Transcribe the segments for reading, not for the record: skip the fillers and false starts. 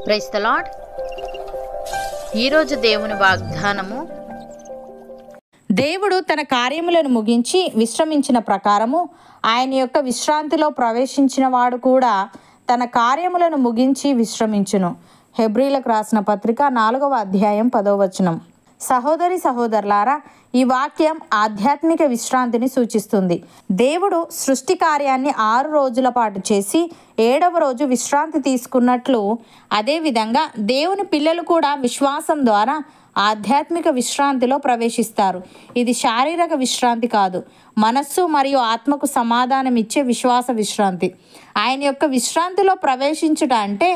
Praise the lord. ఈరోజు దేవుని వాగ్దానము, దేవుడు తన కార్యములను ముగించి విశ్రమించిన ప్రకారము ఆయన యొక్క విశ్రాంతిలో ప్రవేశించిన వాడు కూడా తన కార్యములను ముగించి విశ్రమించును. హెబ్రీలకు రాసిన పత్రిక 4వ అధ్యాయం 10వ వచనం. సహోదరి సహోదరులారా, ఈ వాక్యం ఆధ్యాత్మిక విశ్రాంతిని సూచిస్తుంది. దేవుడు సృష్టి కార్యాన్ని 6 రోజుల పాటు చేసి 7వ రోజు విశ్రాంతి తీసుకున్నట్లు, అదేవిధంగా దేవుని పిల్లలు కూడా విశ్వాసం ద్వారా ఆధ్యాత్మిక విశ్రాంతిలో ప్రవేశిస్తారు. ఇది శారీరక విశ్రాంతి కాదు, మనస్సు మరియు ఆత్మకు సమాధానం ఇచ్చే విశ్వాస విశ్రాంతి. ఆయన యొక్క విశ్రాంతిలో ప్రవేశించుట అంటే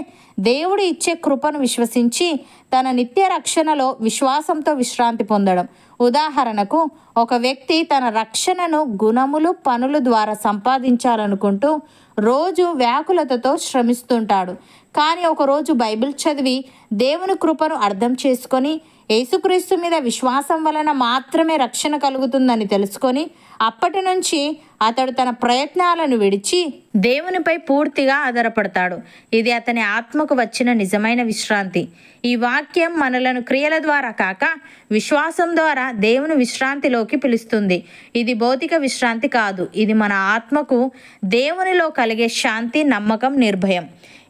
దేవుడు ఇచ్చే కృపను విశ్వసించి తన నిత్య రక్షణలో విశ్వాసంతో విశ్రాంతి పొందడం. ఉదాహరణకు, ఒక వ్యక్తి తన రక్షణను గుణములు, పనుల ద్వారా సంపాదించాలనుకుంటూ రోజు వ్యాకులతతో శ్రమిస్తుంటాడు. కానీ ఒకరోజు బైబిల్ చదివి దేవుని కృపను అర్థం చేసుకొని యేసుక్రీస్తు మీద విశ్వాసం వలన మాత్రమే రక్షణ కలుగుతుందని తెలుసుకొని అప్పటి నుంచి అతడు తన ప్రయత్నాలను విడిచి దేవునిపై పూర్తిగా ఆధారపడతాడు. ఇది అతని ఆత్మకు వచ్చిన నిజమైన విశ్రాంతి. ఈ వాక్యం మనలను క్రియల ద్వారా కాక విశ్వాసం ద్వారా దేవుని విశ్రాంతిలోకి పిలుస్తుంది. ఇది భౌతిక విశ్రాంతి కాదు, ఇది మన ఆత్మకు దేవునిలో కలిగే శాంతి, నమ్మకం, నిర్భయం.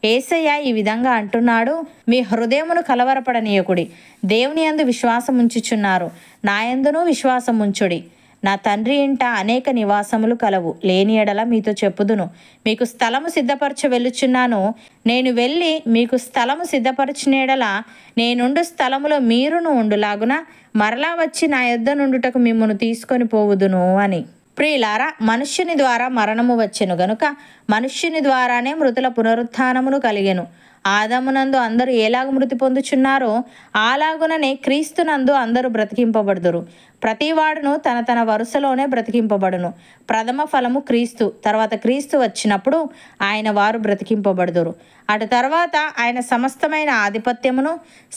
యేసయ్య ఈ విధంగా అంటున్నాడు, మీ హృదయమును కలవరపడనీయకుడి, దేవుని యందు విశ్వాసం ఉంచుచున్నారు, నా యందును విశ్వాసం ఉంచుడి. నా తండ్రి ఇంట అనేక నివాసములు కలవు, లేని ఎడల మీతో చెప్పుదును. మీకు స్థలము సిద్ధపరచ వెళ్ళుచున్నాను. నేను వెళ్ళి మీకు స్థలము సిద్ధపరచిన ఎడల నేనుండు స్థలములో మీరును ఉండులాగున మరలా వచ్చి నా యొద్ద నుండుటకు మిమ్మును తీసుకొని పోవుదును అని. ప్రియులారా, మనుష్యుని ద్వారా మరణము వచ్చెను గనుక మనుష్యుని ద్వారానే మృతుల పునరుత్థానమును కలిగెను. ఆదామునందు అందరూ ఎలాగ మృతి పొందుచున్నారో అలాగుననే క్రీస్తునందు అందరూ బ్రతికింపబడుదురు. ప్రతివాడును తన తన వరుసలోనే బ్రతికింపబడును. ప్రథమ ఫలము క్రీస్తు, తర్వాత క్రీస్తు వచ్చినప్పుడు ఆయన వారు బ్రతికింపబడుదురు. అటు తర్వాత ఆయన సమస్తమైన ఆధిపత్యమును,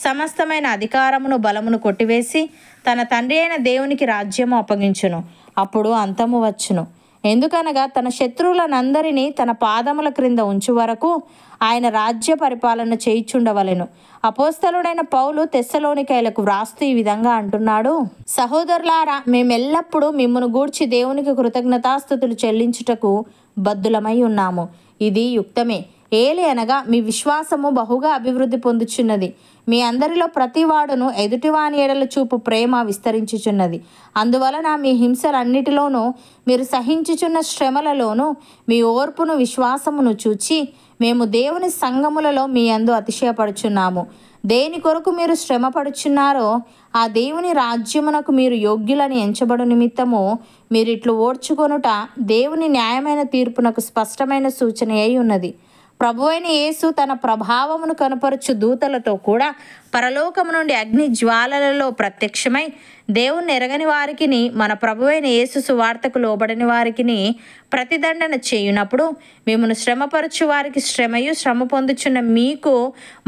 సమస్తమైన అధికారమును, బలమును కొట్టివేసి తన తండ్రి అయిన దేవునికి రాజ్యము అప్పగించును. అప్పుడు అంతము వచ్చును. ఎందుకనగా తన శత్రువులనందరినీ తన పాదముల క్రింద ఉంచు వరకు ఆయన రాజ్య పరిపాలన చేయిచుండవలెను. అపోస్తలుడైన పౌలు తెస్సలోనికైలకు వ్రాస్తూ ఈ విధంగా అంటున్నాడు, సహోదరులారా, మేమెల్లప్పుడూ మిమ్మును గూర్చి దేవునికి కృతజ్ఞతాస్తుతులు చెల్లించుటకు బద్దులమై ఉన్నాము. ఇది యుక్తమే. ఏలి అనగా మీ విశ్వాసము బహుగా అభివృద్ధి పొందుచున్నది. మీ అందరిలో ప్రతివాడును ఎదుటివాని ఎడల చూపు ప్రేమ విస్తరించుచున్నది. అందువలన మీ హింసలన్నిటిలోనూ మీరు సహించుచున్న శ్రమలలోనూ మీ ఓర్పును, విశ్వాసమును చూచి మేము దేవుని సంఘములలో మీ యందు అతిశయపడుచున్నాము. దేని కొరకు మీరు శ్రమ పడుచున్నారో ఆ దేవుని రాజ్యమునకు మీరు యోగ్యులని ఎంచబడు నిమిత్తము మీరిట్లు ఓర్చుకొనుట దేవుని న్యాయమైన తీర్పునకు స్పష్టమైన సూచన అయి ఉన్నది. ప్రభువైన యేసు తన ప్రభావమును కనపరచు దూతలతో కూడా పరలోకము నుండి అగ్ని జ్వాలలలో ప్రత్యక్షమై దేవుణ్ణి ఎరగని వారికిని, మన ప్రభువైన యేసు సువార్తకు లోబడని వారికిని ప్రతిదండన చేయునప్పుడు మిమ్మల్ని శ్రమపరచు వారికి శ్రమయు, శ్రమ పొందుచున్న మీకు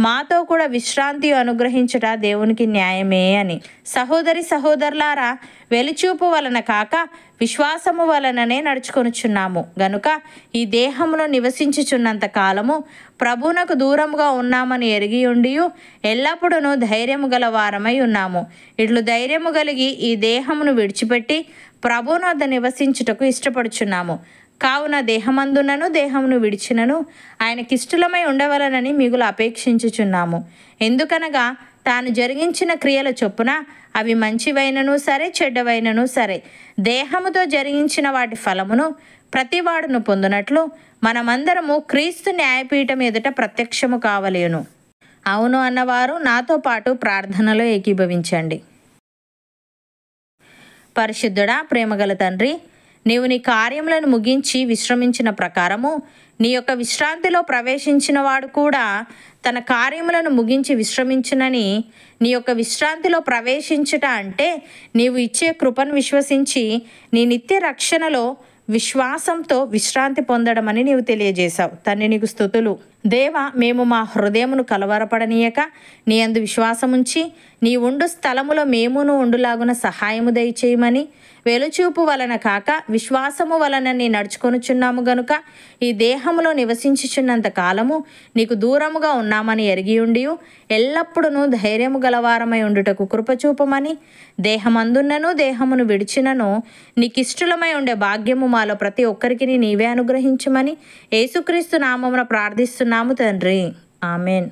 మాతో కూడా విశ్రాంతి అనుగ్రహించుట దేవునికి న్యాయమే అని. సహోదరి సహోదరులారా, వెలిచూపు వలన కాక విశ్వాసము వలననే నడుచుకొనుచున్నాము గనుక ఈ దేహంలో నివసించుచున్నంత కాలము ప్రభువునకు దూరముగా ఉన్నామని ఎరిగి ఉండియు ఎల్లప్పుడూ ధైర్యము గల వారమై ఉన్నాము. ఇట్లు ధైర్యము కలిగి ఈ దేహమును విడిచిపెట్టి ప్రభువును వద్ద నివసించుటకు ఇష్టపడుచున్నాము. కావున దేహమందునను దేహమును విడిచినను ఆయనకిష్టలమై ఉండవలనని మిగులు అపేక్షించుచున్నాము. ఎందుకనగా తాను జరిగించిన క్రియల చొప్పున అవి మంచివైనను సరే, చెడ్డవైనను సరే, దేహముతో జరిగించిన వాటి ఫలమును ప్రతివాడును పొందునట్లు మనమందరము క్రీస్తు న్యాయపీఠం ఎదుట ప్రత్యక్షము కావలేను. అవును అన్నవారు నాతో పాటు ప్రార్థనలో ఏకీభవించండి. పరిశుద్ధుడా, ప్రేమగల తండ్రి, నీవు నీ కార్యములను ముగించి విశ్రమించిన ప్రకారము నీ యొక్క విశ్రాంతిలో ప్రవేశించిన వాడు కూడా తన కార్యములను ముగించి విశ్రమించునని, నీ యొక్క విశ్రాంతిలో ప్రవేశించుట అంటే నీవు ఇచ్చే కృపను విశ్వసించి నీ నిత్య రక్షణలో విశ్వాసంతో విశ్రాంతి పొందడమని నీవు తెలియజేశావు. తండ్రి నీకు స్తుతులు. దేవా, మేము మా హృదయమును కలవరపడనీయక నీ యందు విశ్వాసముంచి నీ ఉండు స్థలములో మేమును ఉండులాగున సహాయము దయచేయమని వెలుచూపు వలన కాక విశ్వాసము వలన నీ నడుచుకొనుచున్నాము గనుక ఈ దేహములో నివసించుచున్నంత కాలము నీకు దూరముగా ఉన్నామని ఎరిగి ఉండి ఎల్లప్పుడూ ధైర్యము గలవారమై ఉండుటకు కృపచూపమని దేహమందున్నను దేహమును విడిచినను నీకిష్టలమై ఉండే భాగ్యము మాలో ప్రతి ఒక్కరికి నీవే అనుగ్రహించమని యేసుక్రీస్తు నామమున ప్రార్థిస్తున్నాము తండ్రి. ఆమెన్.